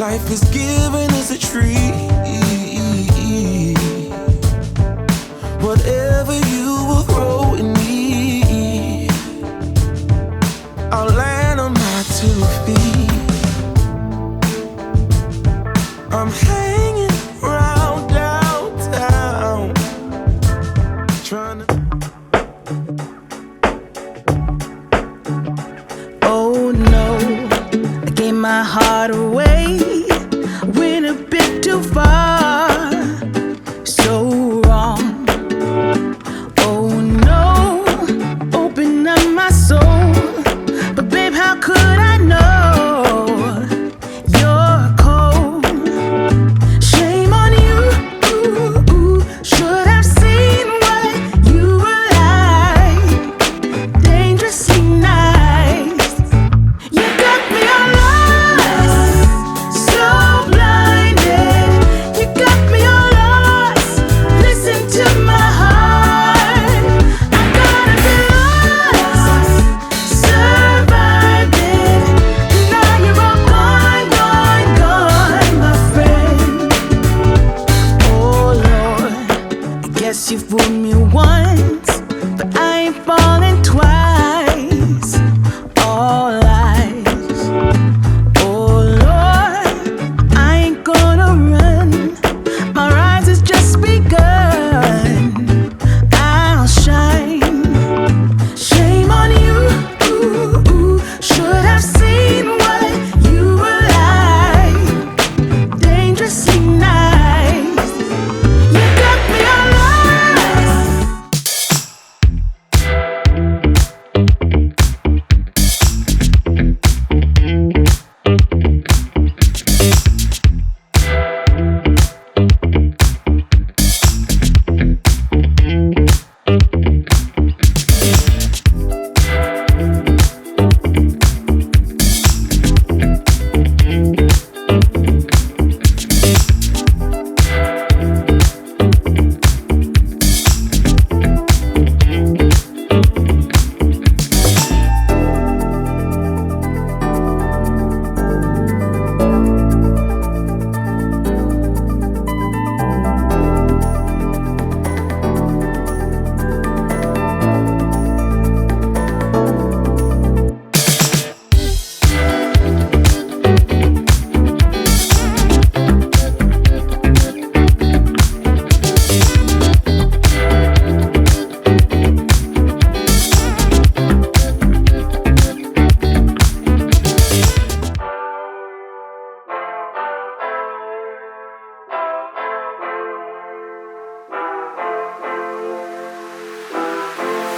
Life is given as a tree. Whatever you will grow in me, I'll land on my 2 feet. I'm hanging around downtown, trying to. Oh no, I gave my heart away, went a bit too far, so wrong. Oh no, open up my soul, but babe, how could I know you're cold? Shame on you, should have seen what you were like, dangerously nice. You got me all lost, so blinded. You got me all lost, listen to my heart. I gotta be lost, survived it. Now you're all gone, gone, gone, my friend. Oh Lord, I guess you fooled me once, but I ain't falling twice. All lies. Oh Lord, I ain't gonna run. My rise has just begun. I'll shine. Shame on you. Should have seen what you were like, dangerously nice. You got me all lost.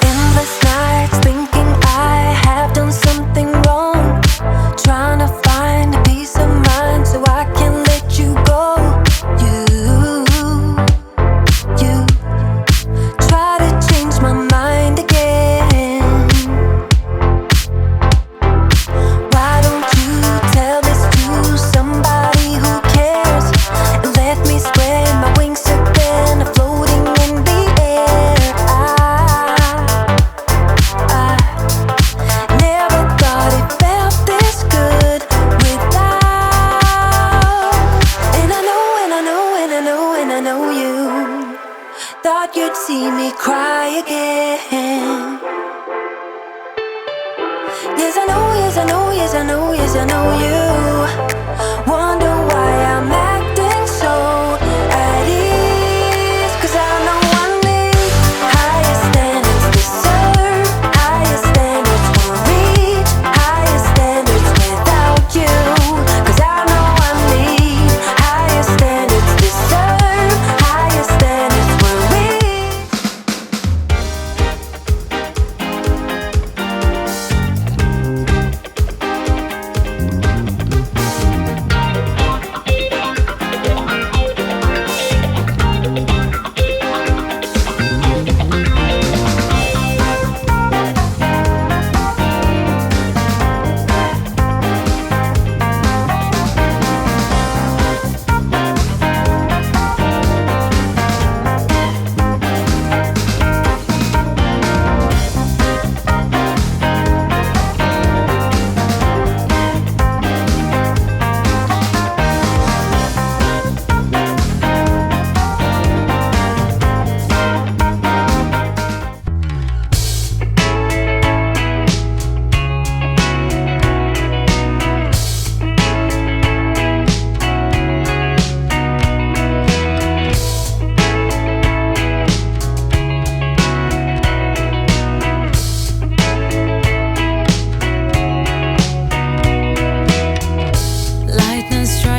Endless nights thinking I have done something wrong, trying to find a peace of mind so I can let you go. You try to change my mind again. Why don't you tell this to somebody who cares and let me spread my wings again, floating in the air. I never thought it felt this good without. And I know, and I know, and I know, and I know you thought you'd see me cry again. Yes, I know, yes, I know, yes, I know, yes, I know you wonder why I'm acting so at ease. 'Cause I know I need higher standards, deserve higher standards, will reach higher standards without you. 'Cause I know I need higher standards, deserve higher standards, will reach.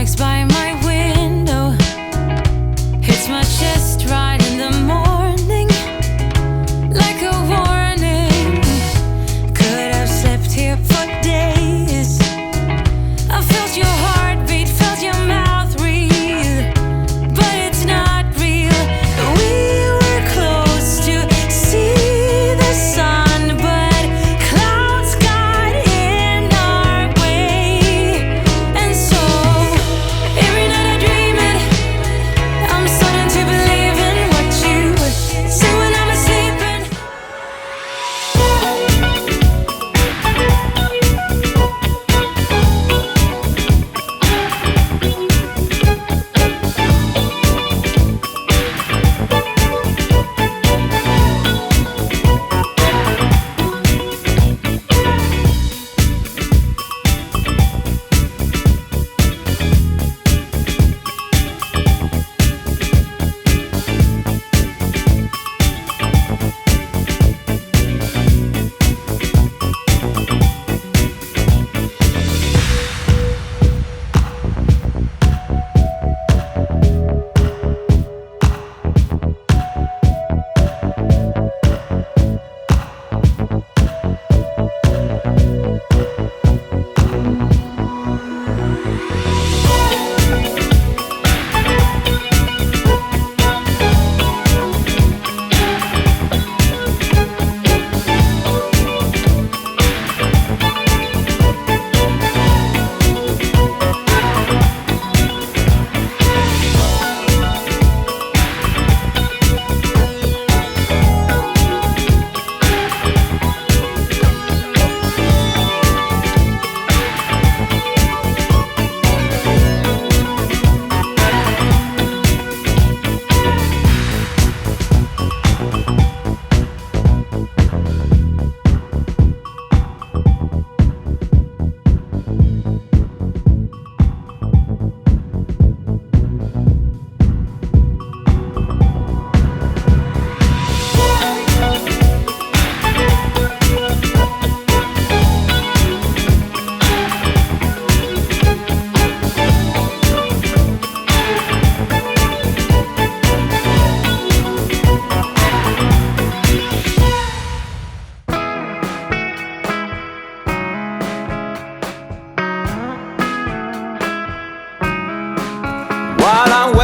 bikes by my window, hits my chest right in the morning, like a warning. Could have slept here for days. I felt your heartbeat, felt your mouth breathe, but it's not real. We were close to see the sun, but clouds got in our way. And so every night I dream it, I'm starting to believe in what you say when I'm asleep. While I'm